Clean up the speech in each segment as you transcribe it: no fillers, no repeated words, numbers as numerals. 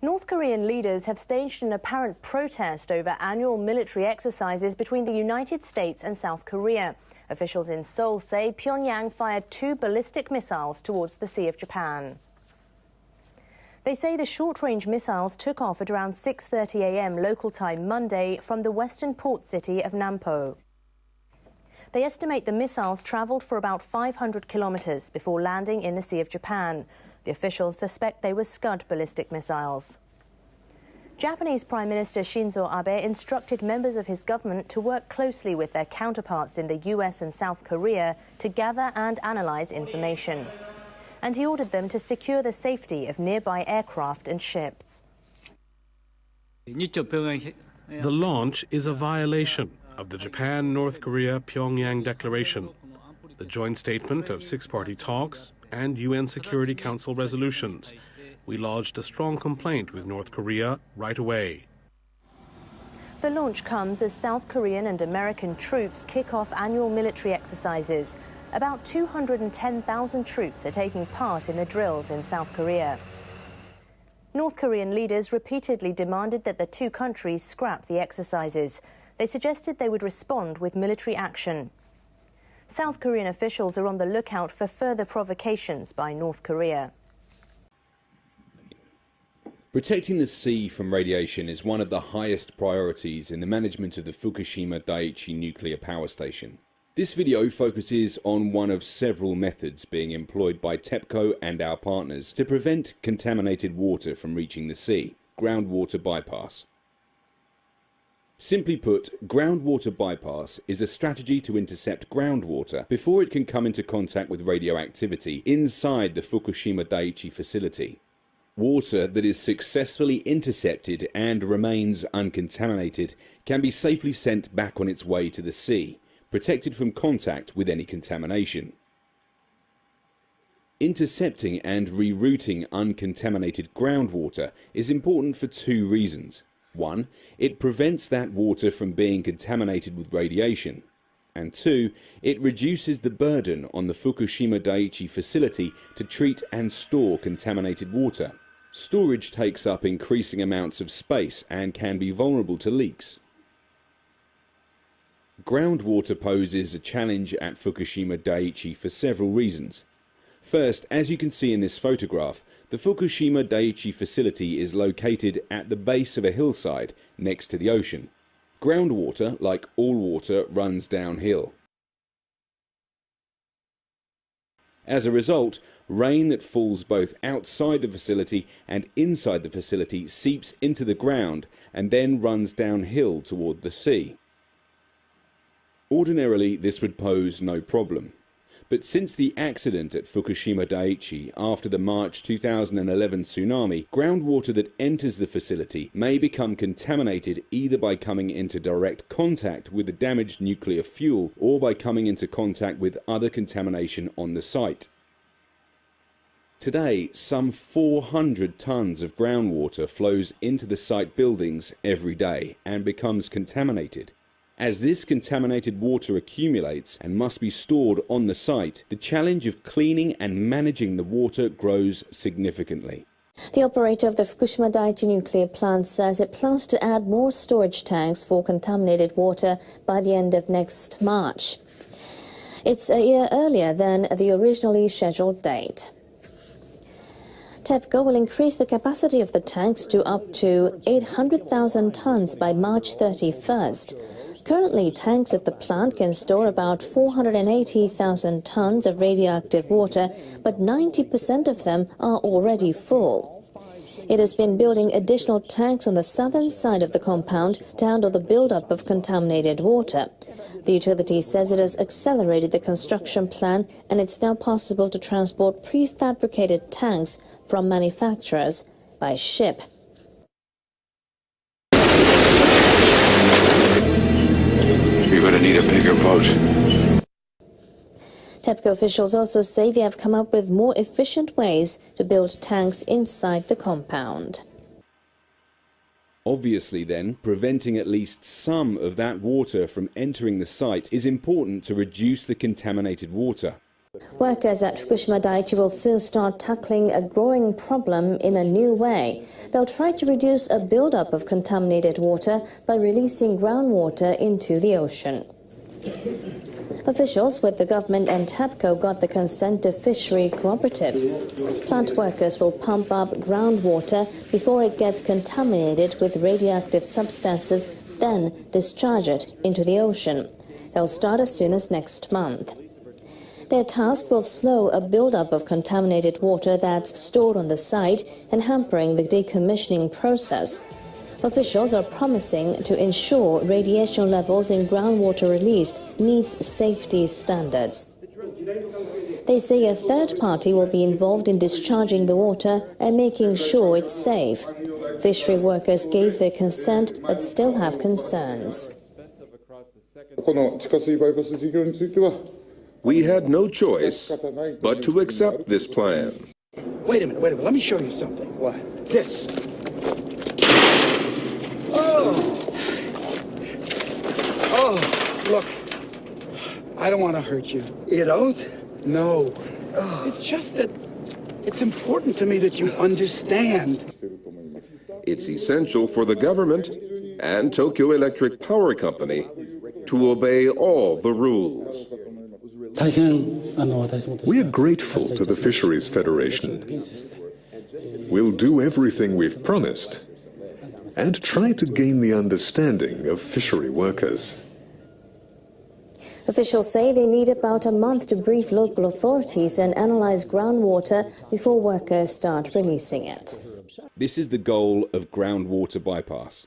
North Korean leaders have staged an apparent protest over annual military exercises between the United States and South Korea. Officials in Seoul say Pyongyang fired 2 ballistic missiles towards the Sea of Japan. They say the short-range missiles took off at around 6:30 a.m. local time Monday from the western port city of Nampo. They estimate the missiles travelled for about 500 kilometres before landing in the Sea of Japan. The officials suspect they were Scud ballistic missiles. Japanese Prime Minister Shinzo Abe instructed members of his government to work closely with their counterparts in the US and South Korea to gather and analyse information. And he ordered them to secure the safety of nearby aircraft and ships. The launch is a violation of the Japan-North Korea-Pyongyang Declaration, the joint statement of 6-party talks, and UN Security Council resolutions. We lodged a strong complaint with North Korea right away. The launch comes as South Korean and American troops kick off annual military exercises. About 210,000 troops are taking part in the drills in South Korea. North Korean leaders repeatedly demanded that the two countries scrap the exercises. They suggested they would respond with military action. South Korean officials are on the lookout for further provocations by North Korea. Protecting the sea from radiation is one of the highest priorities in the management of the Fukushima Daiichi nuclear power station. This video focuses on one of several methods being employed by TEPCO and our partners to prevent contaminated water from reaching the sea: groundwater bypass. Simply put, groundwater bypass is a strategy to intercept groundwater before it can come into contact with radioactivity inside the Fukushima Daiichi facility. Water that is successfully intercepted and remains uncontaminated can be safely sent back on its way to the sea, protected from contact with any contamination. Intercepting and rerouting uncontaminated groundwater is important for 2 reasons. 1, it prevents that water from being contaminated with radiation. And 2, it reduces the burden on the Fukushima Daiichi facility to treat and store contaminated water. Storage takes up increasing amounts of space and can be vulnerable to leaks. Groundwater poses a challenge at Fukushima Daiichi for several reasons. First, as you can see in this photograph, the Fukushima Daiichi facility is located at the base of a hillside next to the ocean. Groundwater, like all water, runs downhill. As a result, rain that falls both outside the facility and inside the facility seeps into the ground and then runs downhill toward the sea. Ordinarily, this would pose no problem. But since the accident at Fukushima Daiichi after the March 2011 tsunami, groundwater that enters the facility may become contaminated either by coming into direct contact with the damaged nuclear fuel or by coming into contact with other contamination on the site. Today, some 400 tons of groundwater flows into the site buildings every day and becomes contaminated. As this contaminated water accumulates and must be stored on the site, the challenge of cleaning and managing the water grows significantly. The operator of the Fukushima Daiichi nuclear plant says it plans to add more storage tanks for contaminated water by the end of next March. It's a year earlier than the originally scheduled date. TEPCO will increase the capacity of the tanks to up to 800,000 tons by March 31st. Currently, tanks at the plant can store about 480,000 tons of radioactive water, but 90% of them are already full. It has been building additional tanks on the southern side of the compound to handle the buildup of contaminated water. The utility says it has accelerated the construction plan and it's now possible to transport prefabricated tanks from manufacturers by ship. We're going to need a bigger boat. TEPCO officials also say they have come up with more efficient ways to build tanks inside the compound. Obviously then, preventing at least some of that water from entering the site is important to reduce the contaminated water. Workers at Fukushima Daiichi will soon start tackling a growing problem in a new way. They'll try to reduce a buildup of contaminated water by releasing groundwater into the ocean. Officials with the government and TEPCO got the consent of fishery cooperatives. Plant workers will pump up groundwater before it gets contaminated with radioactive substances, then discharge it into the ocean. They'll start as soon as next month. Their task will slow a buildup of contaminated water that's stored on the site and hampering the decommissioning process. Officials are promising to ensure radiation levels in groundwater released meets safety standards. They say a third party will be involved in discharging the water and making sure it's safe. Fishery workers gave their consent but still have concerns. We had no choice but to accept this plan. Wait a minute, let me show you something. What? This. Oh, look, I don't want to hurt you. You don't? No. It's just that it's important to me that you understand. It's essential for the government and Tokyo Electric Power Company to obey all the rules. We are grateful to the Fisheries Federation. We'll do everything we've promised and try to gain the understanding of fishery workers. Officials say they need about a month to brief local authorities and analyze groundwater before workers start releasing it. This is the goal of groundwater bypass.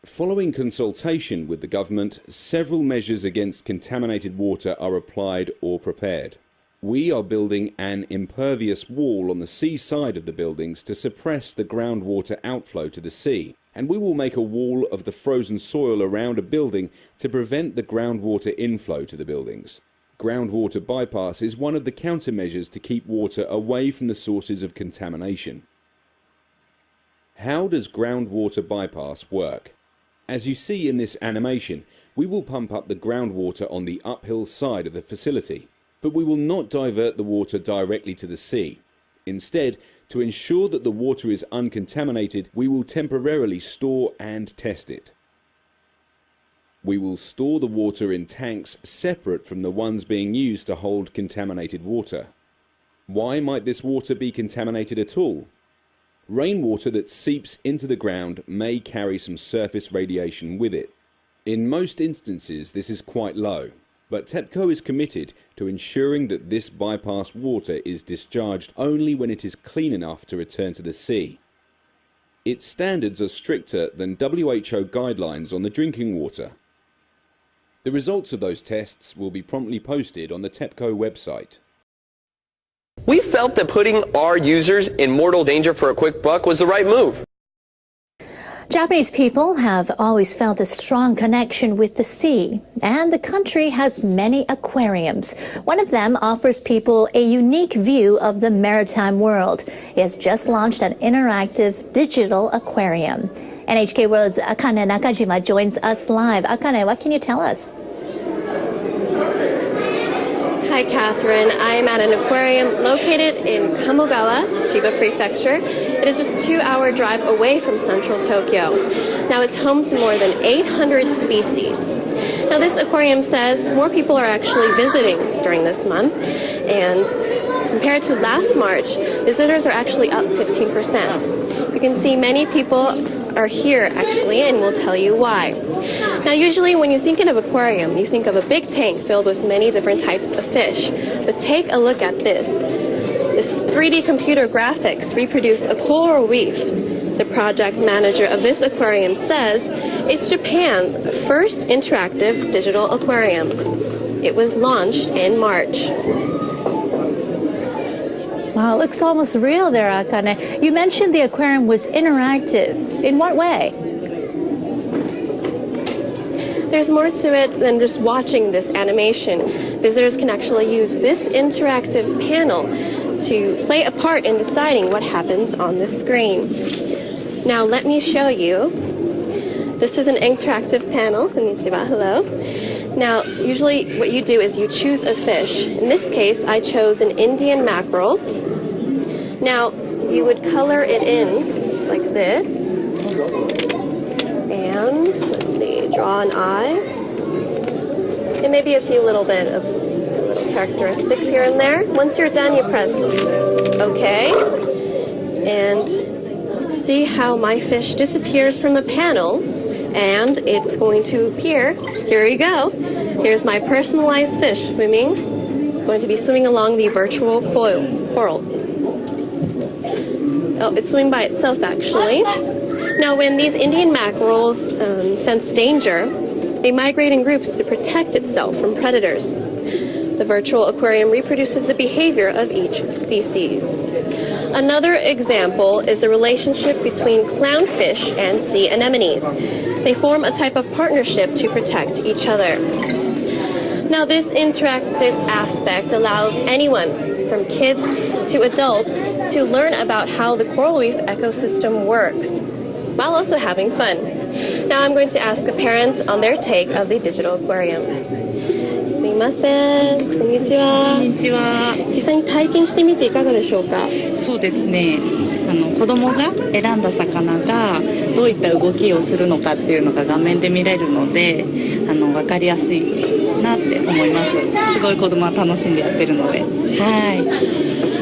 Following consultation with the government, several measures against contaminated water are applied or prepared. We are building an impervious wall on the sea side of the buildings to suppress the groundwater outflow to the sea, and we will make a wall of the frozen soil around a building to prevent the groundwater inflow to the buildings. Groundwater bypass is one of the countermeasures to keep water away from the sources of contamination. How does groundwater bypass work? As you see in this animation, we will pump up the groundwater on the uphill side of the facility, but we will not divert the water directly to the sea. Instead, to ensure that the water is uncontaminated, we will temporarily store and test it. We will store the water in tanks separate from the ones being used to hold contaminated water. Why might this water be contaminated at all? Rainwater that seeps into the ground may carry some surface radiation with it. In most instances this is quite low, but TEPCO is committed to ensuring that this bypass water is discharged only when it is clean enough to return to the sea. Its standards are stricter than WHO guidelines on the drinking water. The results of those tests will be promptly posted on the TEPCO website. We felt that putting our users in mortal danger for a quick buck was the right move. Japanese people have always felt a strong connection with the sea, and the country has many aquariums. One of them offers people a unique view of the maritime world. It has just launched an interactive digital aquarium. NHK World's Akane Nakajima joins us live. Akane, what can you tell us? Hi, Catherine. I am at an aquarium located in Kamogawa, Chiba Prefecture. It is just a 2-hour drive away from central Tokyo. Now, it's home to more than 800 species. Now, this aquarium says more people are actually visiting during this month, and compared to last March, visitors are actually up 15%. You can see many people are here, actually, and we'll tell you why. Now, usually when you're thinking of aquarium, you think of a big tank filled with many different types of fish. But take a look at this. This 3D computer graphics reproduce a coral reef. The project manager of this aquarium says it's Japan's first interactive digital aquarium. It was launched in March. Wow, it looks almost real there, Akane. You mentioned the aquarium was interactive. In what way? There's more to it than just watching this animation. Visitors can actually use this interactive panel to play a part in deciding what happens on the screen. Now let me show you. This is an interactive panel. Konnichiwa, hello. Now, usually what you do is you choose a fish. In this case, I chose an Indian mackerel. Now, you would color it in like this. And, let's see, draw an eye. And maybe a few little characteristics here and there. Once you're done, you press OK. And see how my fish disappears from the panel. And it's going to appear. Here we go. Here's my personalized fish swimming. It's going to be swimming along the virtual coral. Oh, it's swimming by itself, actually. Now, when these Indian mackerels sense danger, they migrate in groups to protect itself from predators. The virtual aquarium reproduces the behavior of each species. Another example is the relationship between clownfish and sea anemones. They form a type of partnership to protect each other. Now, this interactive aspect allows anyone, from kids to adults, to learn about how the coral reef ecosystem works, while also having fun. Now I'm going to ask a parent on their take of the digital aquarium. すいません、こんにちは。こんにちは。実際に体験してみていかがでしょうか。そうですね。子供が選んだ魚がどういった動きをするのかっていうのが画面で見れるので、分かりやすいなって思います。すごい子供は楽しんでやってるので。はい。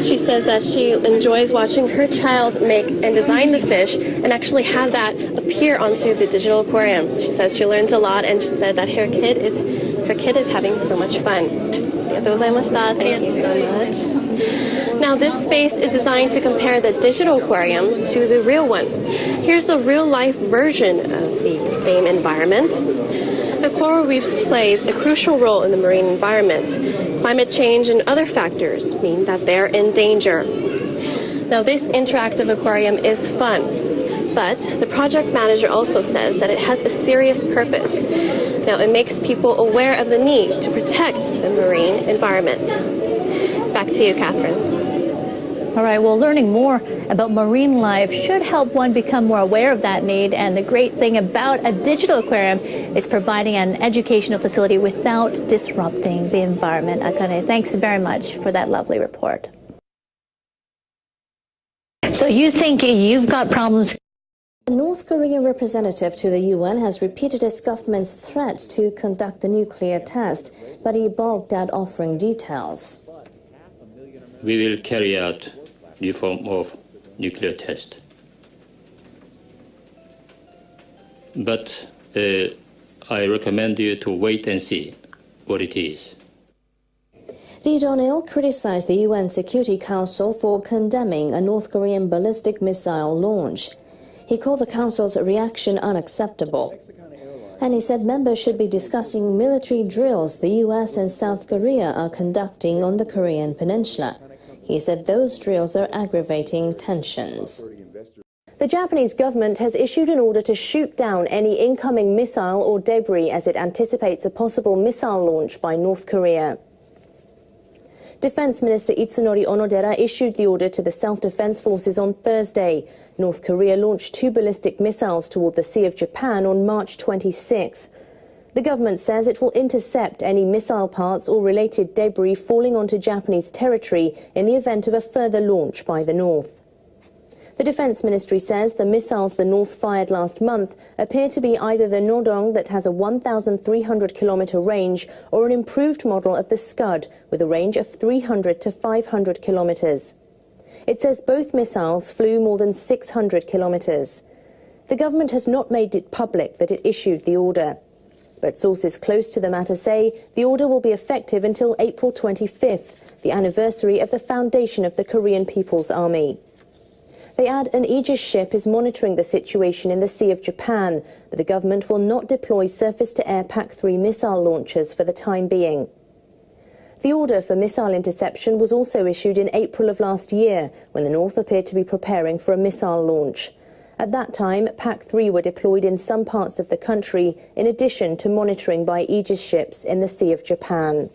She says that she enjoys watching her child make and design the fish and actually have that appear onto the digital aquarium. She says she learns a lot, and she said that her kid is having so much fun. Thank you so much. Now, this space is designed to compare the digital aquarium to the real one. Here's the real-life version of the same environment. The coral reefs plays a crucial role in the marine environment. Climate change and other factors mean that they're in danger. Now, this interactive aquarium is fun, but the project manager also says that it has a serious purpose. Now, it makes people aware of the need to protect the marine environment. Back to you, Catherine. All right, well, learning more about marine life should help one become more aware of that need. And the great thing about a digital aquarium is providing an educational facility without disrupting the environment. Akane, thanks very much for that lovely report. So you think you've got problems? A North Korean representative to the UN has repeated his government's threat to conduct a nuclear test, but he balked at offering details. We will carry out new form of nuclear test. But I recommend you to wait and see what it is. Lee Dong-il criticized the UN Security Council for condemning a North Korean ballistic missile launch. He called the Council's reaction unacceptable. And he said members should be discussing military drills the US and South Korea are conducting on the Korean peninsula. He said those drills are aggravating tensions. The Japanese government has issued an order to shoot down any incoming missile or debris as it anticipates a possible missile launch by North Korea. Defense Minister Itsunori Onodera issued the order to the self-defense forces on Thursday. North Korea launched 2 ballistic missiles toward the Sea of Japan on March 26th. The government says it will intercept any missile parts or related debris falling onto Japanese territory in the event of a further launch by the North. The Defense Ministry says the missiles the North fired last month appear to be either the Nodong that has a 1,300-kilometer range or an improved model of the Scud with a range of 300 to 500 kilometers. It says both missiles flew more than 600 kilometers. The government has not made it public that it issued the order. But sources close to the matter say the order will be effective until April 25th, the anniversary of the foundation of the Korean People's Army. They add an Aegis ship is monitoring the situation in the Sea of Japan, but the government will not deploy surface-to-air PAC-3 missile launchers for the time being. The order for missile interception was also issued in April of last year, when the North appeared to be preparing for a missile launch. At that time, PAC-3 were deployed in some parts of the country, in addition to monitoring by Aegis ships in the Sea of Japan.